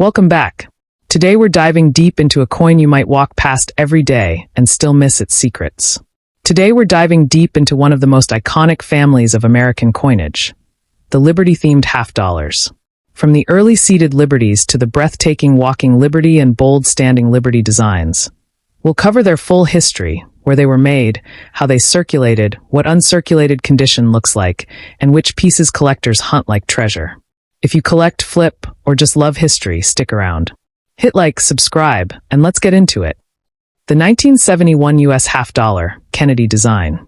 Welcome back. Today we're diving deep into a coin you might walk past every day and still miss its secrets. Today we're diving deep into one of the most iconic families of American coinage, the Liberty-themed half dollars. From the early seated liberties to the breathtaking walking Liberty and bold standing Liberty designs, we'll cover their full history, where they were made, how they circulated, what uncirculated condition looks like, and which pieces collectors hunt like treasure. If you collect, flip, or just love history, stick around. Hit like, subscribe, and let's get into it. The 1971 U.S. half dollar, Kennedy design.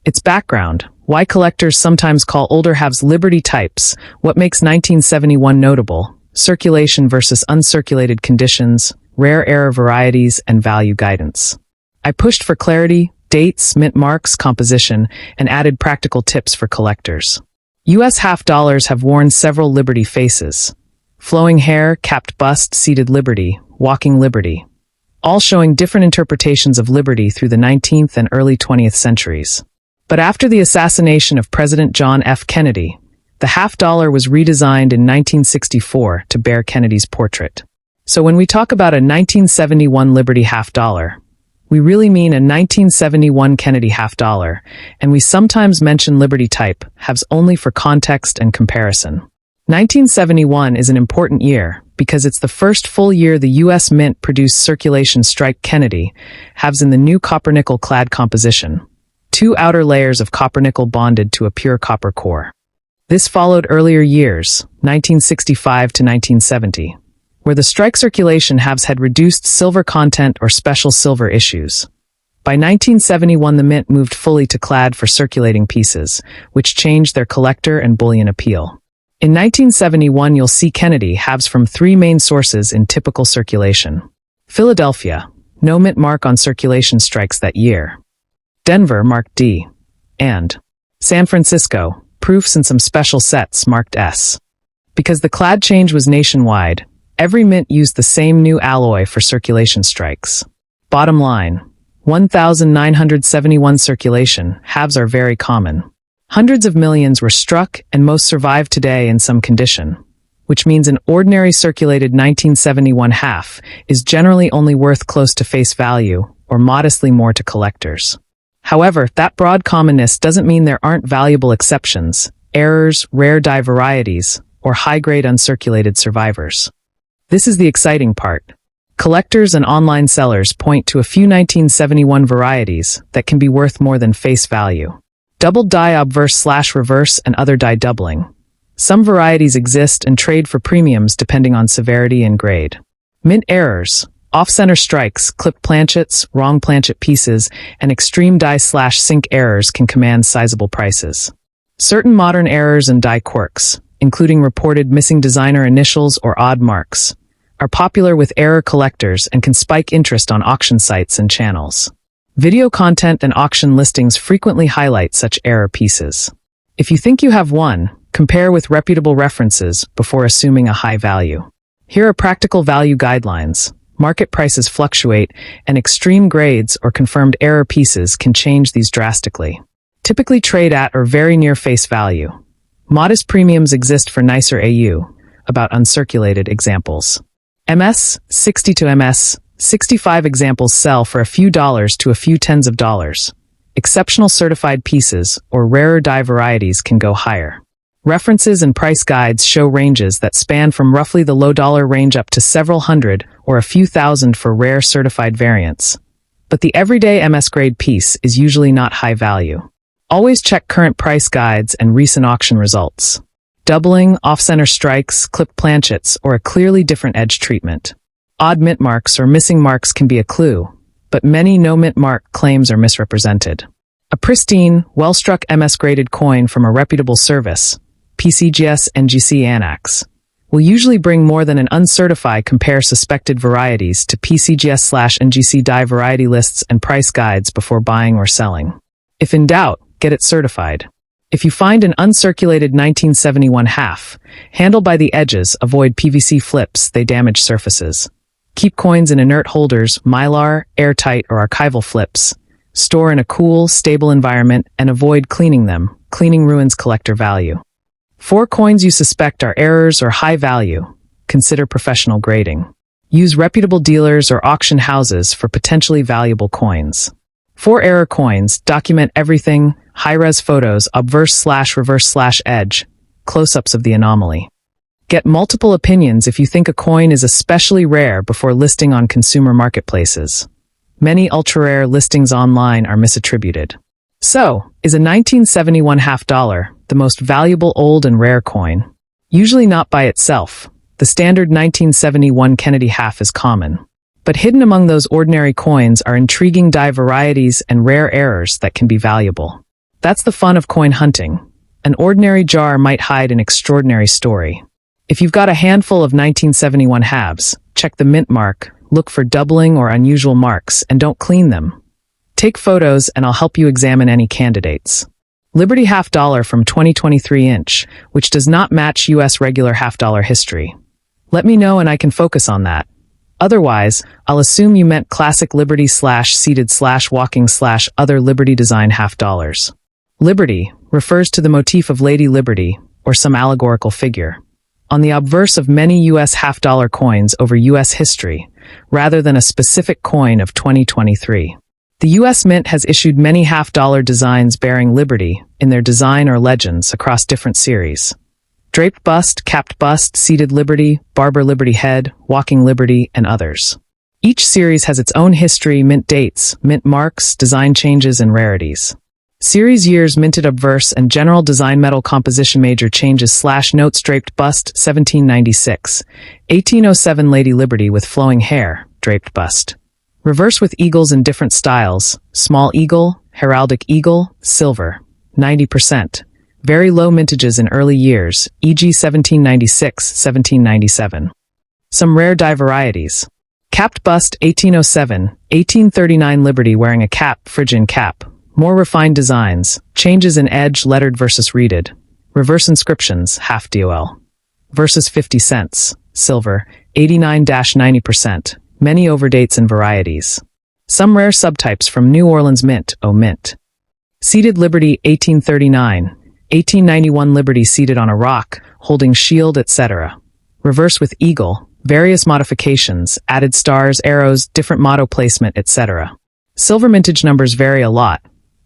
Its background, why collectors sometimes call older halves Liberty types, what makes 1971 notable, circulation versus uncirculated conditions, rare error varieties, and value guidance. I pushed for clarity, dates, mint marks, composition, and added practical tips for collectors. U.S. half dollars have worn several Liberty faces. Flowing hair, capped bust, seated Liberty, walking Liberty. All showing different interpretations of Liberty through the 19th and early 20th centuries. But after the assassination of President John F. Kennedy, the half dollar was redesigned in 1964 to bear Kennedy's portrait. So when we talk about a 1971 Liberty half dollar, we really mean a 1971 Kennedy half dollar, and we sometimes mention Liberty type halves only for context and comparison. 1971 is an important year because it's the first full year the U.S. Mint produced circulation strike Kennedy halves in the new copper-nickel clad composition, 2 outer layers of copper-nickel bonded to a pure copper core. This followed earlier years, 1965 to 1970. Where the strike circulation halves had reduced silver content or special silver issues. By 1971 the Mint moved fully to clad for circulating pieces, which changed their collector and bullion appeal. In 1971 you'll see Kennedy halves from 3 main sources in typical circulation. Philadelphia, no mint mark on circulation strikes that year. Denver marked D. And San Francisco, proofs in some special sets marked S. Because the clad change was nationwide, every mint used the same new alloy for circulation strikes. Bottom line, 1,971 circulation halves are very common. Hundreds of millions were struck and most survive today in some condition, which means an ordinary circulated 1971 half is generally only worth close to face value or modestly more to collectors. However, that broad commonness doesn't mean there aren't valuable exceptions, errors, rare die varieties, or high-grade uncirculated survivors. This is the exciting part. Collectors and online sellers point to a few 1971 varieties that can be worth more than face value. Doubled die obverse/reverse and other die doubling. Some varieties exist and trade for premiums depending on severity and grade. Mint errors, off-center strikes, clipped planchets, wrong planchet pieces, and extreme die/sink errors can command sizable prices. Certain modern errors and die quirks, including reported missing designer initials or odd marks, are popular with error collectors and can spike interest on auction sites and channels. Video content and auction listings frequently highlight such error pieces. If you think you have one, compare with reputable references before assuming a high value. Here are practical value guidelines. Market prices fluctuate, and extreme grades or confirmed error pieces can change these drastically. Typically trade at or very near face value. Modest premiums exist for nicer AU, about uncirculated examples. MS, 60 to MS, 65 examples sell for a few dollars to a few tens of dollars. Exceptional certified pieces or rarer die varieties can go higher. References and price guides show ranges that span from roughly the low dollar range up to several hundred or a few thousand for rare certified variants. But the everyday MS grade piece is usually not high value. Always check current price guides and recent auction results. Doubling, off-center strikes, clipped planchets, or a clearly different edge treatment. Odd mint marks or missing marks can be a clue, but many no mint mark claims are misrepresented. A pristine, well-struck MS-graded coin from a reputable service, PCGS NGC Annex, will usually bring more than an uncertified compare suspected varieties to PCGS/NGC die variety lists and price guides before buying or selling. If in doubt, get it certified. If you find an uncirculated 1971 half, handle by the edges, avoid PVC flips, they damage surfaces. Keep coins in inert holders, mylar, airtight, or archival flips. Store in a cool, stable environment and avoid cleaning them. Cleaning ruins collector value. 4 coins you suspect are errors or high value. consider professional grading. Use reputable dealers or auction houses for potentially valuable coins. For error coins, document everything, high-res photos, obverse/reverse/edge, close-ups of the anomaly. Get multiple opinions if you think a coin is especially rare before listing on consumer marketplaces. Many ultra-rare listings online are misattributed. So, is a 1971 half dollar the most valuable old and rare coin? Usually not by itself. The standard 1971 Kennedy half is common. But hidden among those ordinary coins are intriguing die varieties and rare errors that can be valuable. That's the fun of coin hunting. An ordinary jar might hide an extraordinary story. If you've got a handful of 1971 halves, check the mint mark, look for doubling or unusual marks, and don't clean them. Take photos and I'll help you examine any candidates. Liberty half dollar from 2023 inch, which does not match US regular half dollar history. Let me know and I can focus on that. Otherwise, I'll assume you meant classic Liberty/seated/walking/other Liberty design half dollars. Liberty refers to the motif of Lady Liberty or some allegorical figure. On the obverse of many US half dollar coins over US history, rather than a specific coin of 2023. The US Mint has issued many half dollar designs bearing Liberty in their design or legends across different series. Draped bust, capped bust, seated Liberty, Barber Liberty head, walking Liberty, and others. Each series has its own history, mint dates, mint marks, design changes, and rarities. Series years minted obverse and general design metal composition major changes/notes draped bust 1796, 1807 Lady Liberty with flowing hair, draped bust. Reverse with eagles in different styles, small eagle, heraldic eagle, silver, 90%. Very low mintages in early years, e.g. 1796, 1797. Some rare die varieties. Capped bust 1807, 1839 Liberty wearing a cap, Phrygian cap. More refined designs, changes in edge, lettered versus reeded. Reverse inscriptions, half DOL. Versus 50 cents, silver, 89-90%. Many overdates and varieties. Some rare subtypes from New Orleans Mint, Mint. Seated Liberty 1839, 1891 Liberty seated on a rock, holding shield, etc. Reverse with eagle, various modifications, added stars, arrows, different motto placement, etc. Silver mintage numbers vary a lot.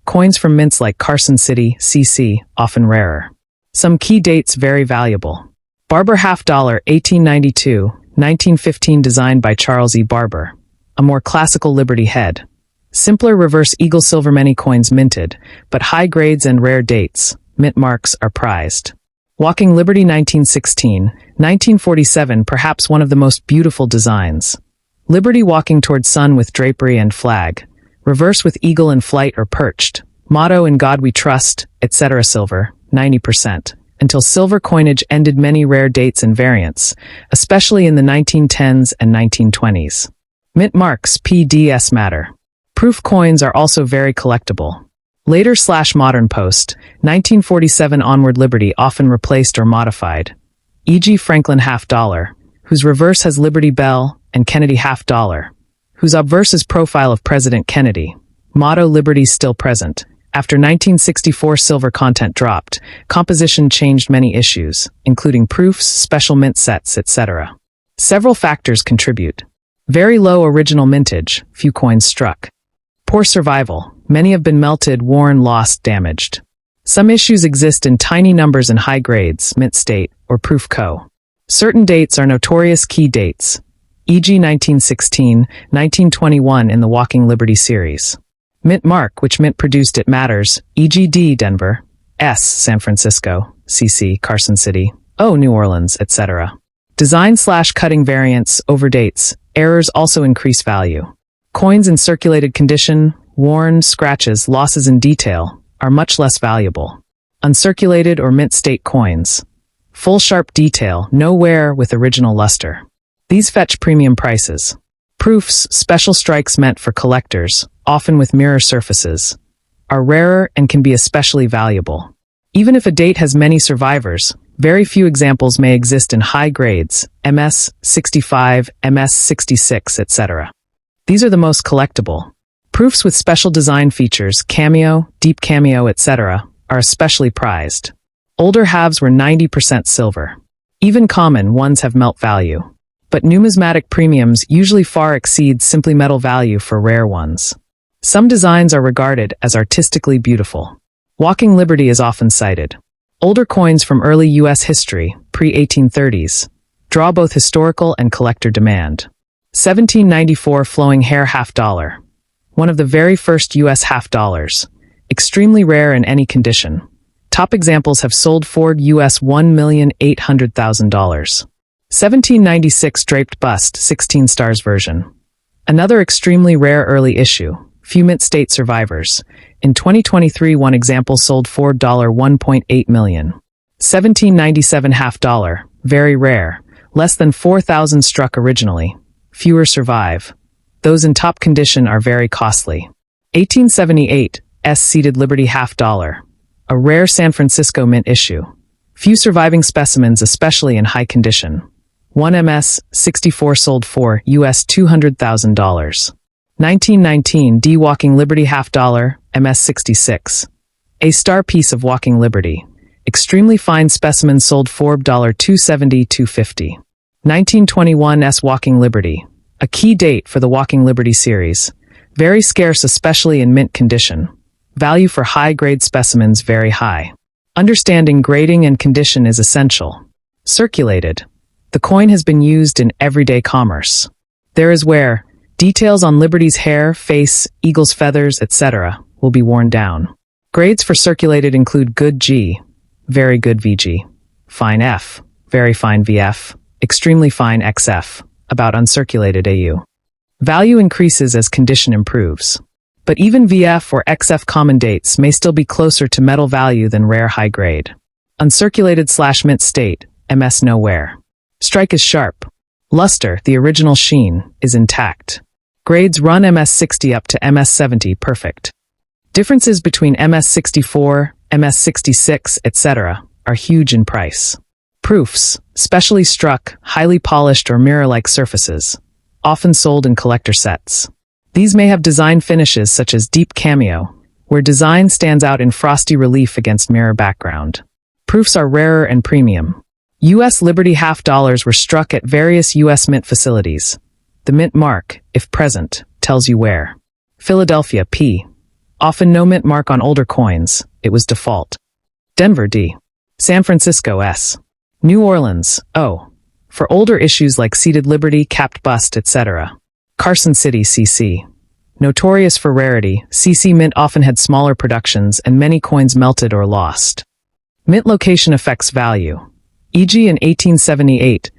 Coins from mints like Carson City, CC, often rarer. Some key dates very valuable. Barber half dollar 1892, 1915 designed by Charles E. Barber. A more classical Liberty head. Simpler reverse eagle silver many coins minted, but high grades and rare dates, mint marks are prized. Walking Liberty 1916, 1947 perhaps one of the most beautiful designs. Liberty walking toward sun with drapery and flag. Reverse with eagle in flight or perched. Motto In God We Trust, etc. Silver, 90%. Until silver coinage ended many rare dates and variants, especially in the 1910s and 1920s. Mint marks, PDS matter. Proof coins are also very collectible. Later/modern post, 1947 onward Liberty often replaced or modified. E.g. Franklin half dollar, whose reverse has Liberty Bell, and Kennedy half dollar, whose obverse is profile of President Kennedy. Motto Liberty still present. After 1964 silver content dropped, composition changed many issues, including proofs, special mint sets, etc. Several factors contribute. Very low original mintage, few coins struck. Poor survival, many have been melted, worn, lost, damaged. Some issues exist in tiny numbers and high grades, mint state, or proof co. Certain dates are notorious key dates, e.g. 1916, 1921 in the Walking Liberty series. Mint mark, which mint produced it matters, e.g. D. Denver, S. San Francisco, CC. Carson City, O. New Orleans, etc. Design/cutting variants, overdates, errors also increase value. Coins in circulated condition, worn, scratches, losses in detail, are much less valuable. Uncirculated or mint state coins. Full sharp detail, no wear with original luster. These fetch premium prices. Proofs, special strikes meant for collectors, often with mirror surfaces, are rarer and can be especially valuable. Even if a date has many survivors, very few examples may exist in high grades, MS 65, MS 66, etc. These are the most collectible. Proofs with special design features, cameo, deep cameo, etc., are especially prized. Older halves were 90% silver. Even common ones have melt value. But numismatic premiums usually far exceed simply metal value for rare ones. Some designs are regarded as artistically beautiful. Walking Liberty is often cited. Older coins from early U.S. history, pre-1830s, draw both historical and collector demand. 1794 flowing hair $50. One of the very first U.S. half dollars. Extremely rare in any condition. Top examples have sold for US $1,800,000. 1796 draped bust, 16 stars version. Another extremely rare early issue. Few mint state survivors. In 2023, one example sold for $1.8 million. 1797 half dollar. Very rare. Less than 4,000 struck originally. Fewer survive. Those in top condition are very costly. 1878 seated Liberty half dollar. A rare San Francisco mint issue. Few surviving specimens, especially in high condition. 1 MS 64 sold for US $200,000. 1919 D Walking Liberty half dollar, MS 66. A star piece of Walking Liberty. Extremely fine specimen sold for $270-250. 1921 S Walking Liberty. A key date for the Walking Liberty series. Very scarce, especially in mint condition. Value for high-grade specimens very high. Understanding grading and condition is essential. Circulated. The coin has been used in everyday commerce. There is where details on Liberty's hair, face, eagle's feathers, etc. will be worn down. Grades for circulated include good G, very good VG, fine F, very fine VF, extremely fine XF, about uncirculated AU. Value increases as condition improves. But even VF or XF common dates may still be closer to metal value than rare high grade. Uncirculated/mint state, MS nowhere. Strike is sharp. Luster, the original sheen, is intact. Grades run MS 60 up to MS 70 perfect. Differences between MS 64, MS 66, etc. are huge in price. Proofs, specially struck, highly polished or mirror-like surfaces, often sold in collector sets. These may have design finishes such as deep cameo, where design stands out in frosty relief against mirror background. Proofs are rarer and premium. U.S. Liberty half dollars were struck at various U.S. mint facilities. The mint mark, if present, tells you where. Philadelphia P. Often no mint mark on older coins, it was default. Denver D. San Francisco S. New Orleans O. For older issues like seated Liberty, capped bust, etc. Carson City CC. Notorious for rarity, CC Mint often had smaller productions and many coins melted or lost. Mint location affects value. E.g. an 1878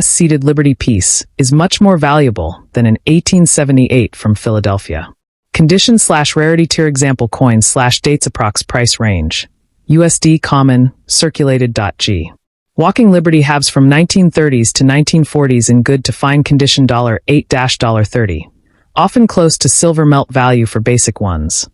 seated Liberty piece is much more valuable than an 1878 from Philadelphia. Condition/rarity tier example coins/dates approx price range. USD common, circulated.g. Walking Liberty halves from 1930s to 1940s in good to fine condition $8-$30. Often close to silver melt value for basic ones.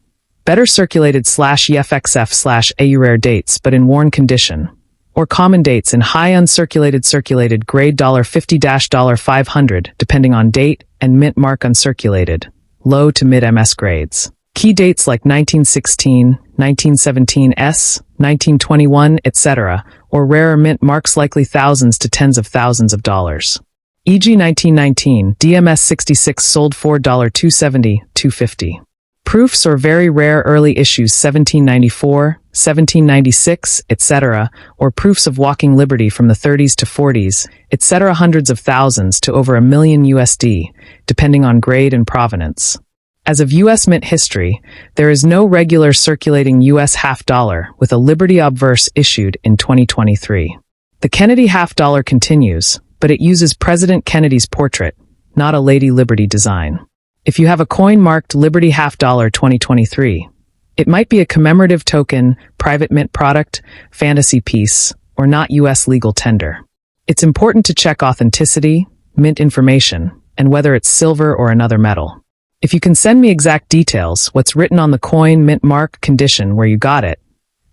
Better circulated/EFXF/AU rare dates but in worn condition. Or common dates in high uncirculated circulated grade $50-$500 depending on date and mint mark uncirculated. Low to mid MS grades. Key dates like 1916, 1917 S, 1921, etc., or rarer mint marks likely thousands to tens of thousands of dollars. E.g. 1919, DMS 66 sold for $270-$250. Proofs or very rare early issues 1794, 1796, etc., or proofs of Walking Liberty from the 30s to 40s, etc. hundreds of thousands to over $1 million USD, depending on grade and provenance. As of U.S. mint history, there is no regular circulating U.S. half dollar with a Liberty obverse issued in 2023. The Kennedy half dollar continues, but it uses President Kennedy's portrait, not a Lady Liberty design. If you have a coin marked Liberty half dollar 2023, it might be a commemorative token, private mint product, fantasy piece, or not U.S. legal tender. It's important to check authenticity, mint information, and whether it's silver or another metal. If you can send me exact details, what's written on the coin, mint mark, condition, where you got it,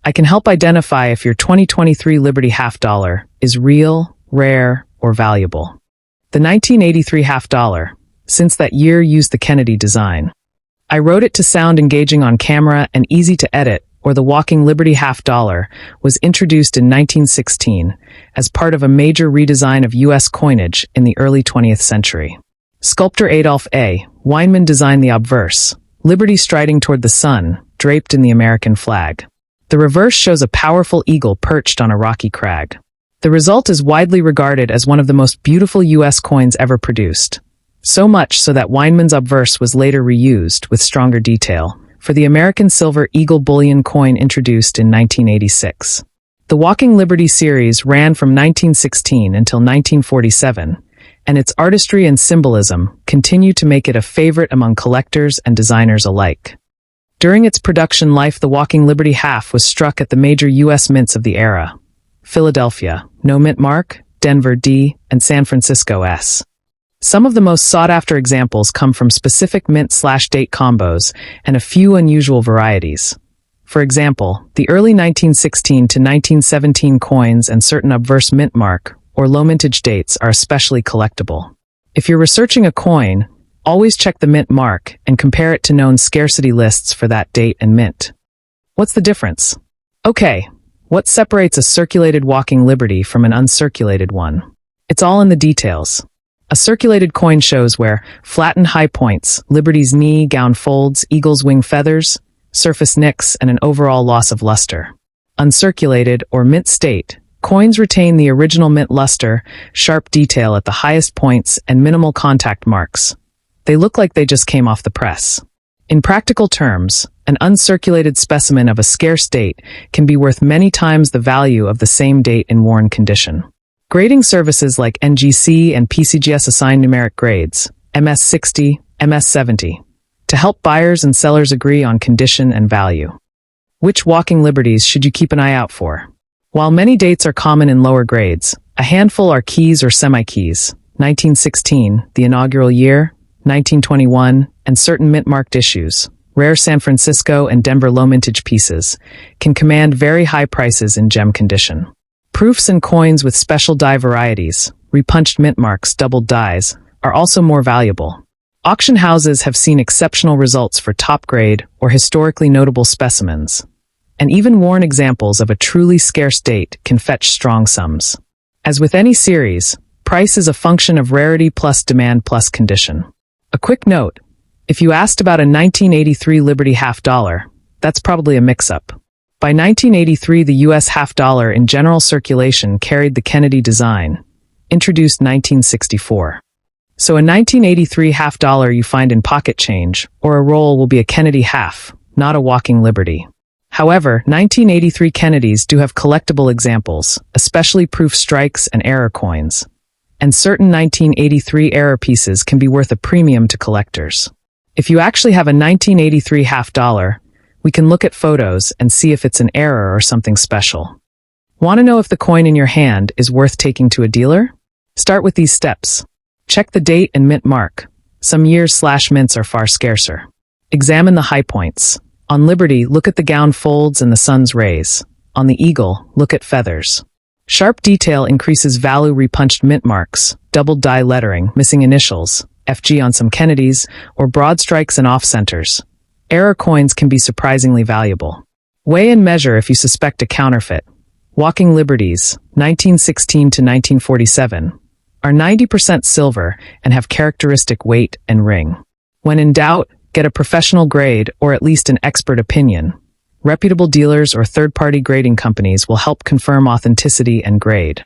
I can help identify if your 2023 Liberty half dollar is real, rare, or valuable. The 1983 half dollar, since that year used the Kennedy design. I wrote it to sound engaging on camera and easy to edit, or the Walking Liberty half-dollar, was introduced in 1916 as part of a major redesign of U.S. coinage in the early 20th century. Sculptor Adolph A. Weinman designed the obverse, Liberty striding toward the sun, draped in the American flag. The reverse shows a powerful eagle perched on a rocky crag. The result is widely regarded as one of the most beautiful U.S. coins ever produced. So much so that Weinman's obverse was later reused, with stronger detail, for the American silver eagle bullion coin introduced in 1986. The Walking Liberty series ran from 1916 until 1947, and its artistry and symbolism continue to make it a favorite among collectors and designers alike. During its production life, the Walking Liberty half was struck at the major U.S. mints of the era: Philadelphia, no mint mark; Denver, D; and San Francisco, S. Some of the most sought-after examples come from specific mint/date combos and a few unusual varieties. For example, the early 1916 to 1917 coins and certain obverse mint mark or low mintage dates are especially collectible. If you're researching a coin, always check the mint mark and compare it to known scarcity lists for that date and mint. What's the difference? Okay, what separates a circulated Walking Liberty from an uncirculated one? It's all in the details. A circulated coin shows where flattened high points, Liberty's knee, gown folds, eagle's wing feathers, surface nicks, and an overall loss of luster. Uncirculated, or mint state, coins retain the original mint luster, sharp detail at the highest points, and minimal contact marks. They look like they just came off the press. In practical terms, an uncirculated specimen of a scarce date can be worth many times the value of the same date in worn condition. Grading services like NGC and PCGS assign numeric grades, MS60, MS70, to help buyers and sellers agree on condition and value. Which Walking Liberties should you keep an eye out for? While many dates are common in lower grades, a handful are keys or semi-keys: 1916, the inaugural year; 1921, and certain mint-marked issues, rare San Francisco and Denver low-mintage pieces, can command very high prices in gem condition. Proofs and coins with special die varieties, repunched mint marks, doubled dies, are also more valuable. Auction houses have seen exceptional results for top-grade or historically notable specimens, and even worn examples of a truly scarce date can fetch strong sums. As with any series, price is a function of rarity plus demand plus condition. A quick note: if you asked about a 1983 Liberty half-dollar, that's probably a mix-up. By 1983, the U.S. half-dollar in general circulation carried the Kennedy design, introduced 1964. So a 1983 half-dollar you find in pocket change or a roll will be a Kennedy half, not a Walking Liberty. However, 1983 Kennedys do have collectible examples, especially proof strikes and error coins. And certain 1983 error pieces can be worth a premium to collectors. If you actually have a 1983 half-dollar, we can look at photos and see if it's an error or something special. Want to know if the coin in your hand is worth taking to a dealer? Start with these steps. Check the date and mint mark. Some years/mints are far scarcer. Examine the high points. On Liberty, look at the gown folds and the sun's rays. On the eagle, look at feathers. Sharp detail increases value: repunched mint marks, doubled die lettering, missing initials, FG on some Kennedys, or broad strikes and off-centers. Error coins can be surprisingly valuable. Weigh and measure if you suspect a counterfeit. Walking Liberties, 1916 to 1947, are 90% silver and have characteristic weight and ring. When in doubt, get a professional grade or at least an expert opinion. Reputable dealers or third-party grading companies will help confirm authenticity and grade.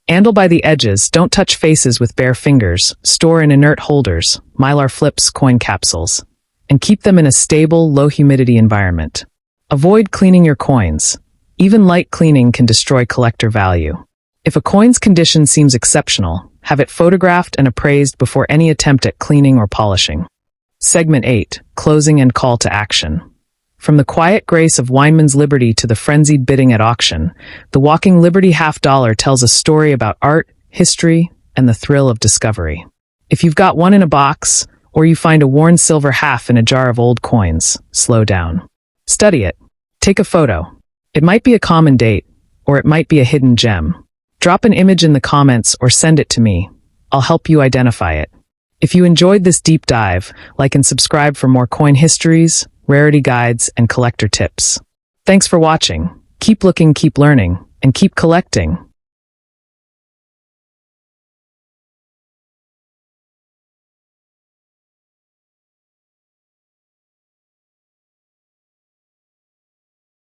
Handle by the edges, don't touch faces with bare fingers, store in inert holders, mylar flips, coin capsules, and keep them in a stable, low-humidity environment. Avoid cleaning your coins. Even light cleaning can destroy collector value. If a coin's condition seems exceptional, have it photographed and appraised before any attempt at cleaning or polishing. Segment 8, Closing and Call to Action. From the quiet grace of Weinman's Liberty to the frenzied bidding at auction, the Walking Liberty half-dollar tells a story about art, history, and the thrill of discovery. If you've got one in a box, or you find a worn silver half in a jar of old coins, slow down. Study it. Take a photo. It might be a common date, or it might be a hidden gem. Drop an image in the comments or send it to me. I'll help you identify it. If you enjoyed this deep dive, like and subscribe for more coin histories, rarity guides, and collector tips. Thanks for watching. Keep looking, keep learning, and keep collecting.